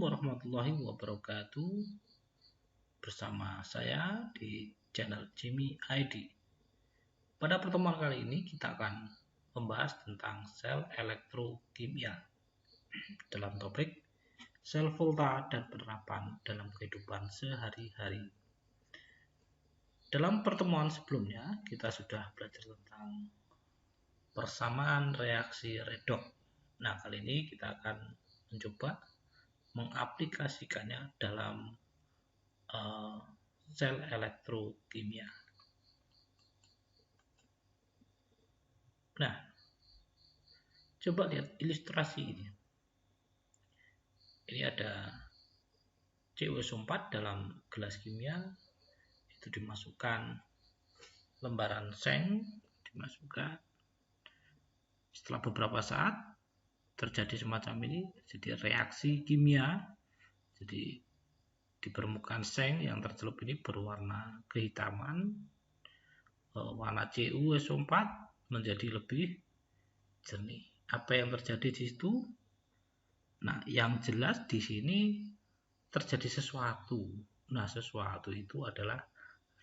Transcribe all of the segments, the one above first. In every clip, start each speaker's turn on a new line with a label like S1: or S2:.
S1: warahmatullahi wabarakatuh. Bersama saya di channel Jimmy ID. Pada pertemuan kali ini kita akan membahas tentang sel elektrokimia dalam topik sel volta dan penerapan dalam kehidupan sehari-hari. Dalam pertemuan sebelumnya kita sudah belajar tentang persamaan reaksi redoks. Nah, kali ini kita akan mencoba mengaplikasikannya dalam sel elektrokimia. Nah, coba lihat ilustrasi ini. Ini ada CuSO4 dalam gelas kimia, itu dimasukkan lembaran seng, dimasukkan. Setelah beberapa saat terjadi semacam ini, jadi reaksi kimia. Jadi di permukaan seng yang tercelup ini berwarna kehitaman, warna CuSO4 menjadi lebih jernih. Apa yang terjadi di situ? Nah, yang jelas di sini terjadi sesuatu. Nah, sesuatu itu adalah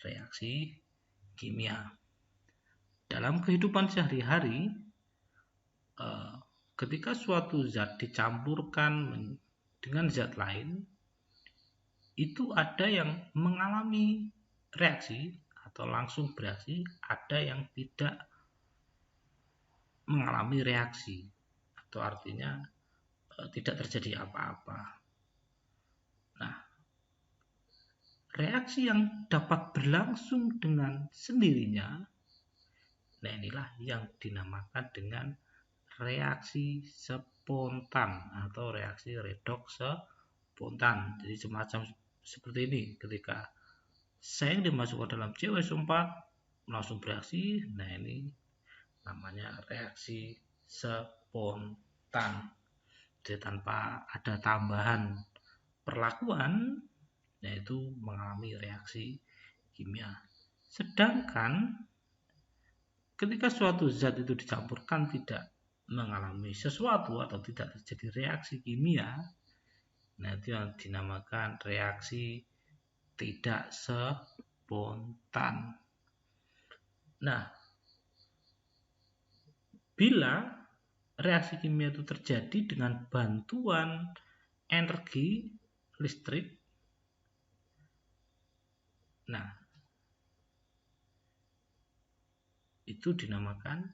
S1: reaksi kimia. Dalam kehidupan sehari-hari, ketika suatu zat dicampurkan dengan zat lain, itu ada yang mengalami reaksi atau langsung bereaksi, ada yang tidak mengalami reaksi, atau artinya tidak terjadi apa-apa. Nah, reaksi yang dapat berlangsung dengan sendirinya, nah inilah yang dinamakan dengan reaksi spontan atau reaksi redoks spontan. Jadi semacam seperti ini, ketika seng dimasukkan dalam CuSO4 langsung bereaksi. Nah, ini namanya reaksi spontan. Jadi tanpa ada tambahan perlakuan, yaitu mengalami reaksi kimia. Sedangkan ketika suatu zat itu dicampurkan tidak mengalami sesuatu atau tidak terjadi reaksi kimia, nah itu yang dinamakan reaksi tidak spontan. Nah, bila reaksi kimia itu terjadi dengan bantuan energi listrik, nah itu dinamakan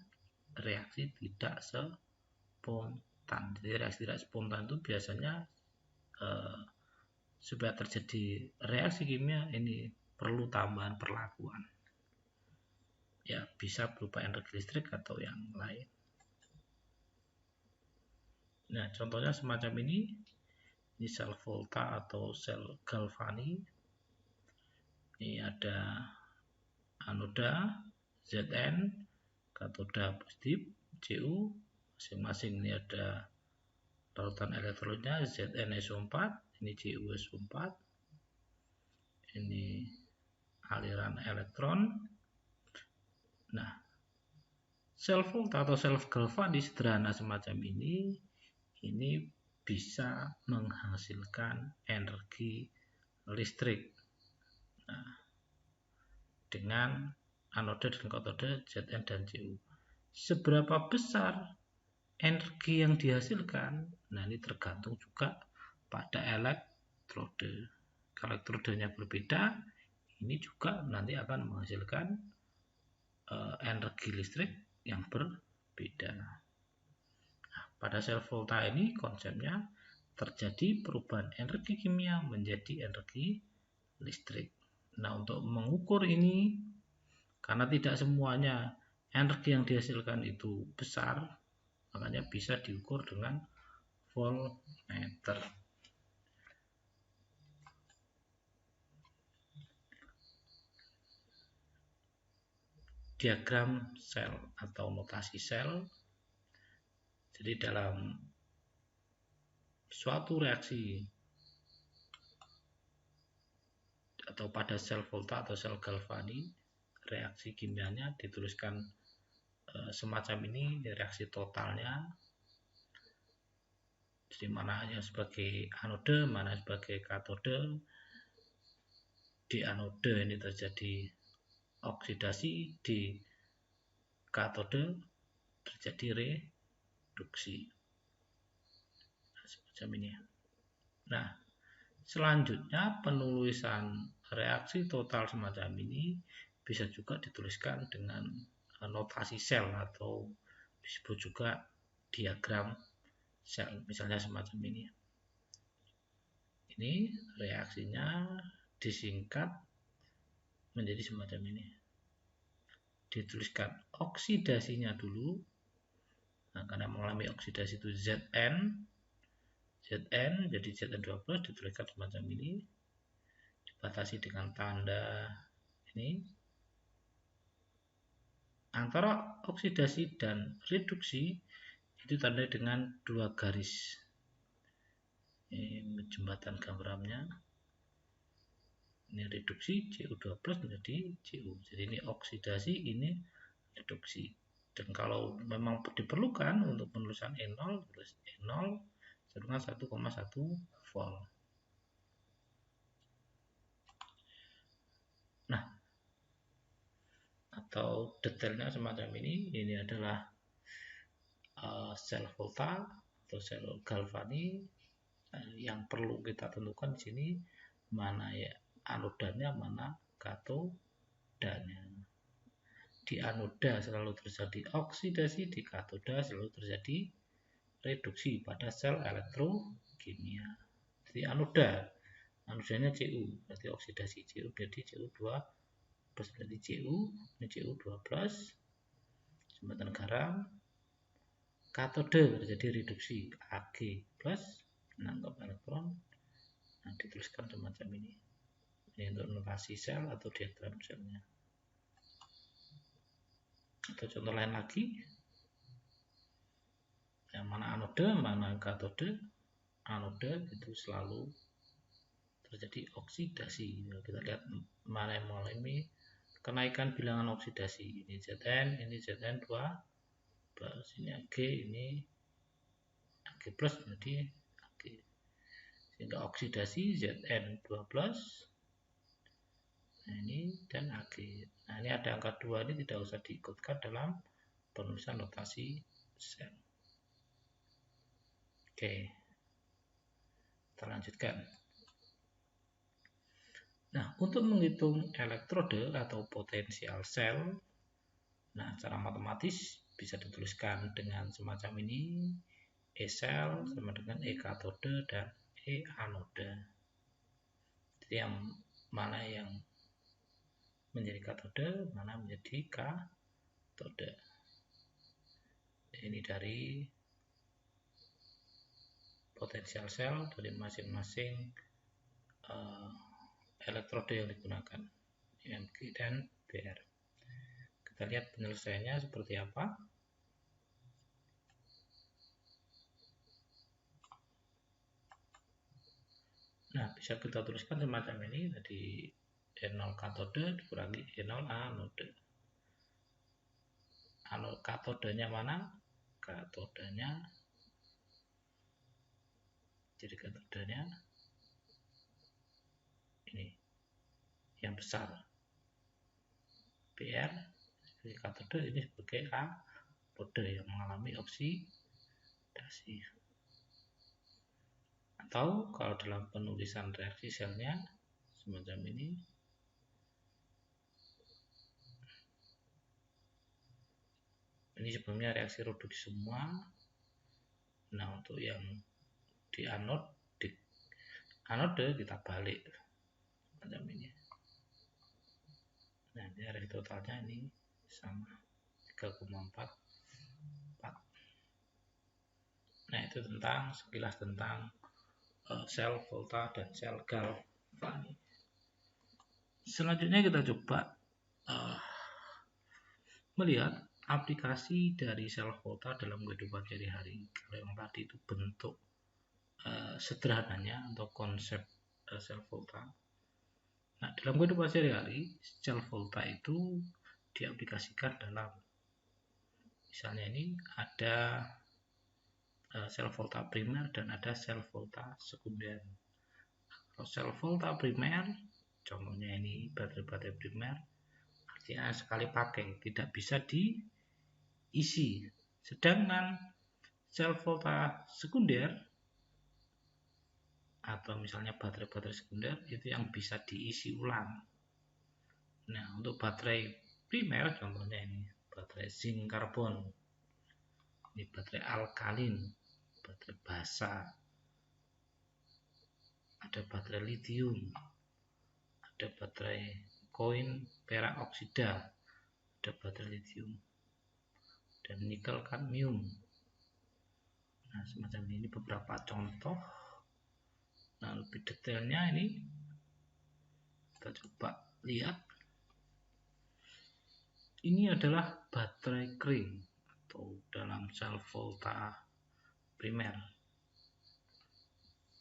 S1: reaksi tidak spontan. Jadi reaksi tidak spontan itu biasanya supaya terjadi reaksi kimia ini perlu tambahan perlakuan. Ya, bisa berupa energi listrik atau yang lain. Nah, contohnya semacam ini sel volta atau sel galvani. Ini ada anoda Zn, katoda positif Cu, masing-masing ini ada lautan elektronnya ZnSO4, ini CuSO4, ini aliran elektron. Nah, sel volta atau sel galvani sederhana semacam ini bisa menghasilkan energi listrik. Nah, dengan anoda dan katoda Zn dan Cu. Seberapa besar energi yang dihasilkan? Nah, ini tergantung juga pada elektrode. Kalau elektrodenya berbeda, ini juga nanti akan menghasilkan energi listrik yang berbeda. Nah, pada sel volta ini konsepnya terjadi perubahan energi kimia menjadi energi listrik. Nah, untuk mengukur ini, karena tidak semuanya energi yang dihasilkan itu besar, makanya bisa diukur dengan voltmeter. Diagram sel atau notasi sel. Jadi dalam suatu reaksi atau pada sel volta atau sel galvani, reaksi kimianya dituliskan semacam ini, reaksi totalnya. Jadi mana yang sebagai anode, mana sebagai katode. Di anode ini terjadi oksidasi, di katode terjadi reduksi. Nah, semacam ini. Nah, selanjutnya penulisan reaksi total semacam ini bisa juga dituliskan dengan notasi sel atau disebut juga diagram sel, misalnya semacam ini. Ini reaksinya disingkat menjadi semacam ini. Dituliskan oksidasinya dulu. Nah, karena mengalami oksidasi itu Zn jadi Zn12 dituliskan semacam ini, dibatasi dengan tanda ini. Antara oksidasi dan reduksi itu tanda dengan dua garis. Ini jembatan gambarannya. Ini reduksi CO2+ menjadi CO. Jadi ini oksidasi, ini reduksi. Dan kalau memang diperlukan untuk penulisan E0, tulis E0 dengan 1,1 volt. Nah, atau detailnya semacam ini. Ini adalah sel volta atau sel galvani. Yang perlu kita tentukan di sini mana ya anodanya, mana katodanya. Di anoda selalu terjadi oksidasi, di katoda selalu terjadi reduksi pada sel elektrokimia. Jadi anodanya Cu, berarti oksidasi Cu, jadi Cu2 plus berarti Cu, ini Cu2 plus, jembatan garam. Katode terjadi reduksi Ag plus, menangkap elektron. Nah, dituliskan semacam ini. Ini untuk notasi sel atau diagram selnya. Atau contoh lain lagi, yang mana anode, mana katode. Anode itu selalu terjadi oksidasi. Kita lihat mana yang mengalami kenaikan bilangan oksidasi. Ini Zn, ini Zn2 plus, ini Ag, ini Ag plus menjadi Ag. Sehingga oksidasi Zn2 plus. Nah, ini dan Ag. Nah, ini ada angka 2, ini tidak usah diikutkan dalam penulisan notasi sel. Oke. Kita lanjutkan. Nah, untuk menghitung elektrode atau potensial sel, nah secara matematis bisa dituliskan dengan semacam ini. E sel sama dengan E katode dan E anoda. Jadi yang mana yang menjadi katode, mana menjadi katode. Ini dari potensial sel dari masing-masing elektrode yang digunakan, Mg dan Br. Kita lihat penyelesaiannya seperti apa. Nah, bisa kita tuliskan semacam ini, tadi E0 katode dikurangi E0 anode. Katodenya mana? Katodenya, jadi katodenya ini yang besar, Br. Jadi katode ini sebagai anode yang mengalami oksidasi. Atau kalau dalam penulisan reaksi selnya semacam ini. Ini sebelumnya reaksi reduksi semua. Nah, untuk yang di anode kita balik macam ini. Nah, ini reaksi totalnya ini sama 3,44. Nah, itu tentang sekilas tentang sel volta dan sel galvani. Selanjutnya kita coba melihat aplikasi dari sel volta dalam kehidupan sehari-hari. Kalau yang tadi itu bentuk sederhananya atau konsep sel volta. Nah, dalam kehidupan sehari-hari, sel volta itu diaplikasikan dalam, misalnya ini ada sel volta primer dan ada sel volta sekunder. Kalau sel volta primer, contohnya ini baterai-baterai primer, artinya sekali pakai, tidak bisa diisi. Sedangkan sel volta sekunder atau misalnya baterai-baterai sekunder itu yang bisa diisi ulang. Nah, untuk baterai primer contohnya ini baterai zinc karbon, ini baterai alkalin, baterai basa, ada baterai lithium, ada baterai koin perak oksida, ada baterai lithium dan nikel kadmium. Nah, semacam ini beberapa contoh. Nah, lebih detailnya ini kita coba lihat. Ini adalah baterai kring atau dalam sel volta primer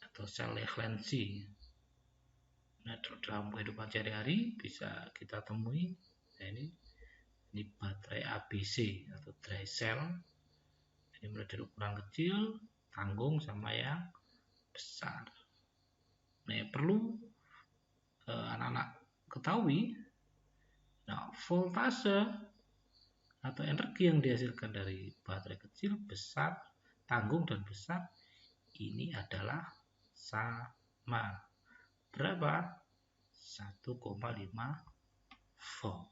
S1: atau sel eklensi. Nah, dalam kehidupan sehari-hari bisa kita temui. Nah, ini baterai ABC atau dry cell. Ini mulai dari ukuran kecil, tanggung sama yang besar. Nah, yang perlu anak-anak ketahui, nah, voltase atau energi yang dihasilkan dari baterai kecil, besar, tanggung, dan besar ini adalah sama. Berapa? 1,5 volt.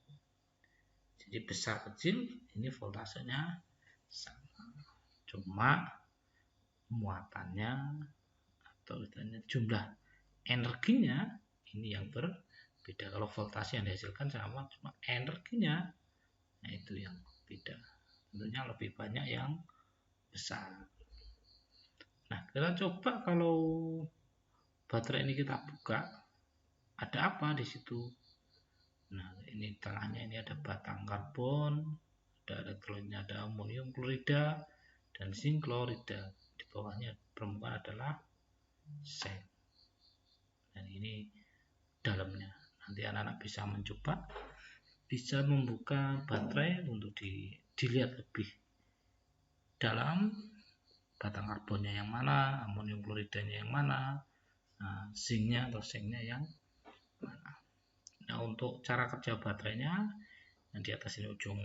S1: Jadi besar kecil ini voltasenya sama. Cuma muatannya atau jumlah energinya ini yang berbeda. Kalau voltase yang dihasilkan sama, cuma energinya nah itu yang beda. Tentunya lebih banyak yang besar. Nah, kita coba kalau baterai ini kita buka, ada apa di situ? Nah, ini tengahnya ini ada batang karbon, ada elektrolitnya, ada amonium klorida dan zinc klorida. Di bawahnya permukaan adalah seng. Dan ini dalamnya. Nanti anak-anak bisa mencoba, bisa membuka baterai untuk dilihat lebih dalam, batang karbonnya yang mana, amonium kloridanya yang mana, nah, zincnya atau sengnya yang mana. Nah, untuk cara kerja baterainya, yang di atas ini ujung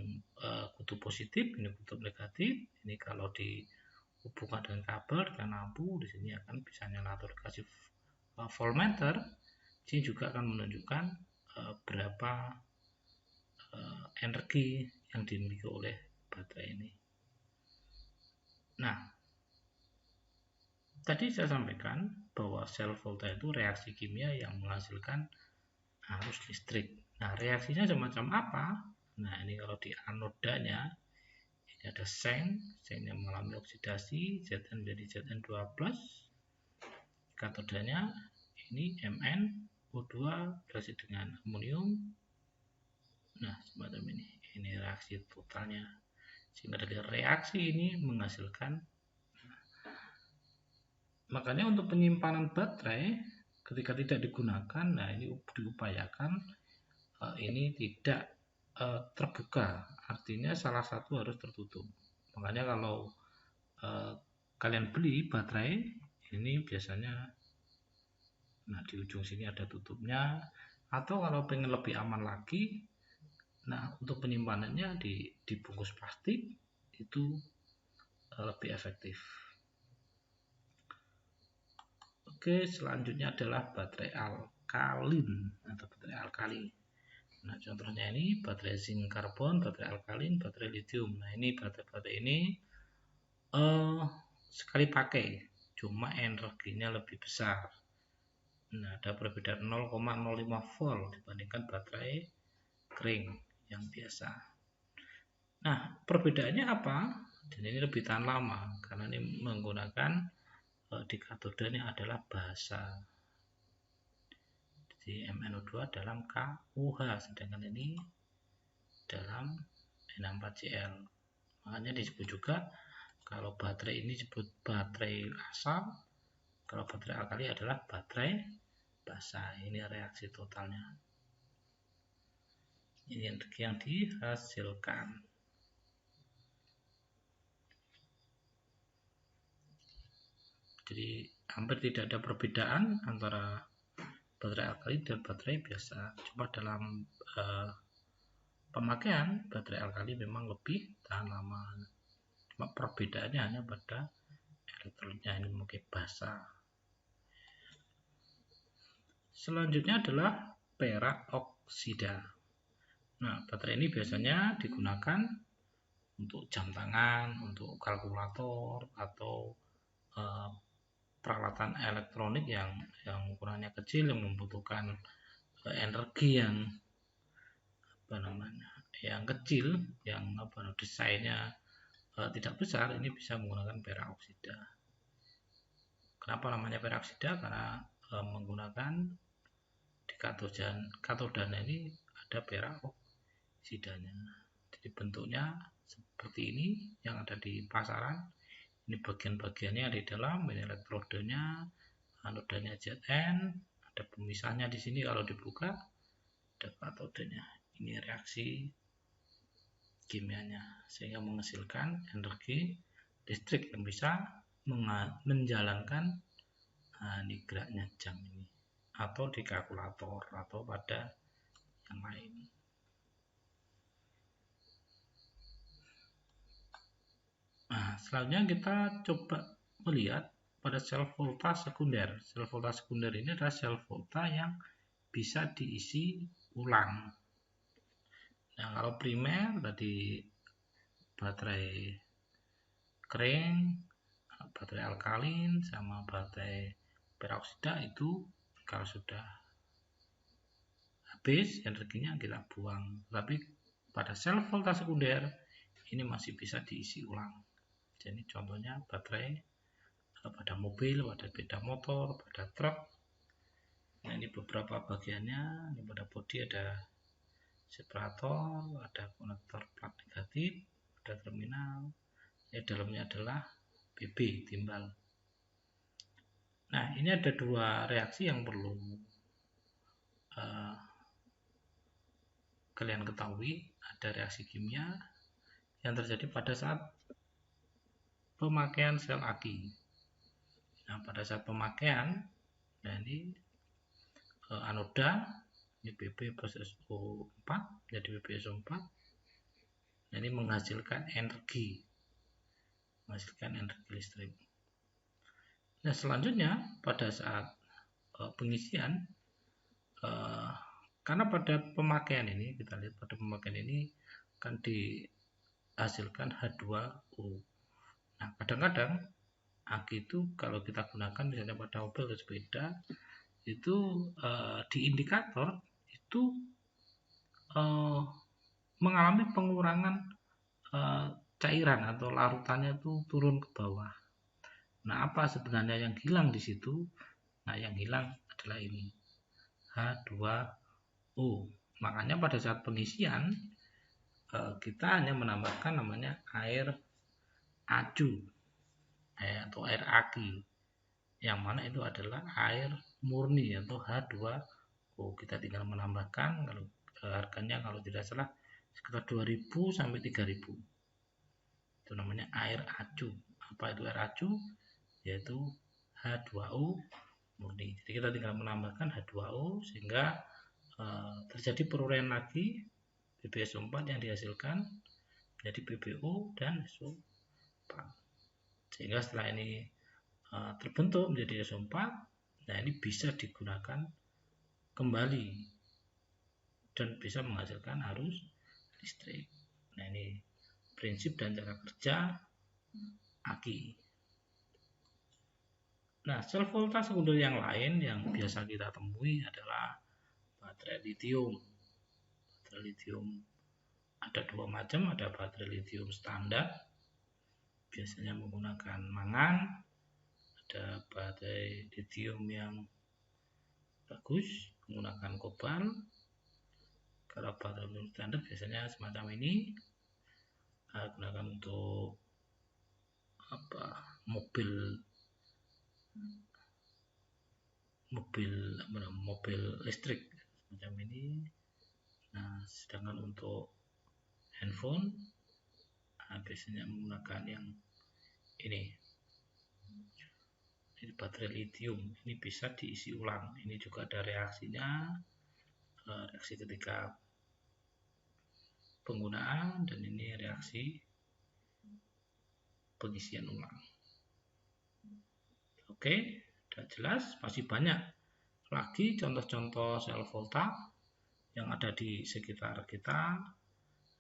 S1: kutub positif, ini kutub negatif. Ini kalau dihubungkan dengan kabel, dengan lampu, di sini akan bisa nyala atau dikasih voltmeter. Sini juga akan menunjukkan berapa energi yang dimiliki oleh baterai ini. Nah, tadi saya sampaikan bahwa sel volta itu reaksi kimia yang menghasilkan arus listrik. Nah, reaksinya semacam apa? Nah, ini kalau di anodanya ini ada seng yang mengalami oksidasi, Zn menjadi Zn2+. Katodanya ini MnO2 berreaksi dengan amonium. Nah, semacam ini. Ini reaksi totalnya. Sehingga dari reaksi ini menghasilkan. Makanya untuk penyimpanan baterai ketika tidak digunakan, nah ini diupayakan ini tidak terbuka, artinya salah satu harus tertutup. Makanya kalau kalian beli baterai ini biasanya nah di ujung sini ada tutupnya, atau kalau pengen lebih aman lagi, nah untuk penyimpanannya dibungkus plastik itu lebih efektif. Oke, selanjutnya adalah baterai alkalin atau baterai alkali. Nah, contohnya ini baterai zinc karbon, baterai alkalin, baterai lithium. Nah, ini baterai-baterai ini sekali pakai, cuma energinya lebih besar. Nah, ada perbedaan 0,05 volt dibandingkan baterai kring yang biasa. Nah, perbedaannya apa? Dan ini lebih tahan lama karena ini menggunakan di katodenya adalah basa. Jadi MnO2 dalam KUH, sedangkan ini dalam N4Cl. Makanya disebut juga kalau baterai ini disebut baterai asam, kalau baterai alkali adalah baterai basa. Ini reaksi totalnya. Ini energi yang dihasilkan. Jadi hampir tidak ada perbedaan antara baterai alkali dan baterai biasa. Cuma dalam pemakaian baterai alkali memang lebih tahan lama. Cuma perbedaannya hanya pada elektrolitnya, ini mungkin basa. Selanjutnya adalah perak oksida. Nah, baterai ini biasanya digunakan untuk jam tangan, untuk kalkulator, atau peralatan elektronik yang ukurannya kecil, yang membutuhkan energi yang yang kecil, yang desainnya tidak besar. Ini bisa menggunakan perak oksida. Kenapa namanya perak oksida? Karena menggunakan di katodanya ini ada perak oksidanya. Jadi bentuknya seperti ini yang ada di pasaran. Ini bagian-bagiannya di dalam, ini elektrodenya, anodanya Zn, ada pemisahnya di sini. Kalau dibuka ada katodenya. Ini reaksi kimianya sehingga menghasilkan energi listrik yang bisa menjalankan ini geraknya jam ini, atau di kalkulator atau pada yang lain. Nah, selanjutnya kita coba melihat pada sel volta sekunder. Sel volta sekunder ini adalah sel volta yang bisa diisi ulang. Nah, kalau primer tadi baterai kering, baterai alkalin, sama baterai peroksida itu kalau sudah habis energinya kita buang. Tapi pada sel volta sekunder ini masih bisa diisi ulang. Jadi contohnya baterai pada mobil, pada sepeda motor, pada truk. Nah, ini beberapa bagiannya. Ini pada bodi ada separator, ada konektor plat negatif, ada terminal. Ini dalamnya adalah BB, timbal. Nah, ini ada dua reaksi yang perlu kalian ketahui. Ada reaksi kimia yang terjadi pada saat pemakaian sel aki. Nah, pada saat pemakaian, nah ini anoda, ini Bb plus SO4, jadi BbSO4. Nah, ini menghasilkan energi listrik. Nah, selanjutnya pada saat pengisian, karena pada pemakaian ini, kita lihat pada pemakaian ini akan dihasilkan H2O. Nah, kadang-kadang aki itu kalau kita gunakan misalnya pada mobil atau sepeda, itu di indikator itu mengalami pengurangan cairan atau larutannya itu turun ke bawah. Nah, apa sebenarnya yang hilang di situ? Nah, yang hilang adalah ini, H2O. Makanya pada saat pengisian kita hanya menambahkan namanya air acu atau air aki, yang mana itu adalah air murni atau H2O. Kita tinggal menambahkan, kalau harganya kalau tidak salah sekitar 2000 sampai 3000. Itu namanya air acu. Apa itu air acu? Yaitu H2O murni. Jadi kita tinggal menambahkan H2O sehingga terjadi peruraian lagi BbSO4 yang dihasilkan menjadi BbO dan SO4. Sehingga setelah ini terbentuk menjadi SO4, nah ini bisa digunakan kembali dan bisa menghasilkan arus listrik. Nah, ini prinsip dan cara kerja aki. Nah, sel volta sekunder yang lain yang biasa kita temui adalah baterai lithium. Baterai lithium ada dua macam, ada baterai lithium standar, biasanya menggunakan mangan. Ada baterai lithium yang bagus menggunakan kobalt. Kalau baterai lithium standar biasanya semacam ini, gunakan untuk mobil listrik semacam ini. Nah, sedangkan untuk handphone biasanya menggunakan yang ini. Ini baterai lithium, ini bisa diisi ulang. Ini juga ada reaksinya, reaksi ketika penggunaan, dan ini reaksi pengisian ulang. Oke, sudah jelas. Masih banyak lagi contoh-contoh sel volta yang ada di sekitar kita.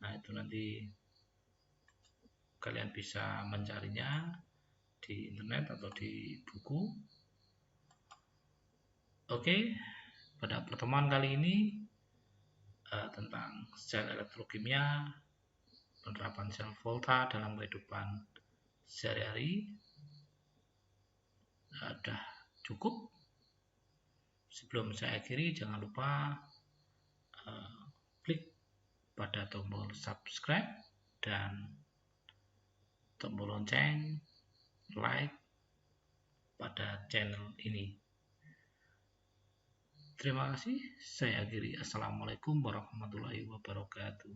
S1: Nah, itu nanti kalian bisa mencarinya di internet atau di buku. Oke, pada pertemuan kali ini tentang sel elektrokimia, penerapan sel volta dalam kehidupan sehari-hari sudah cukup. Sebelum saya akhiri, jangan lupa klik pada tombol subscribe dan tombol lonceng, like pada channel ini. Terima kasih, saya akhiri. Assalamualaikum warahmatullahi wabarakatuh.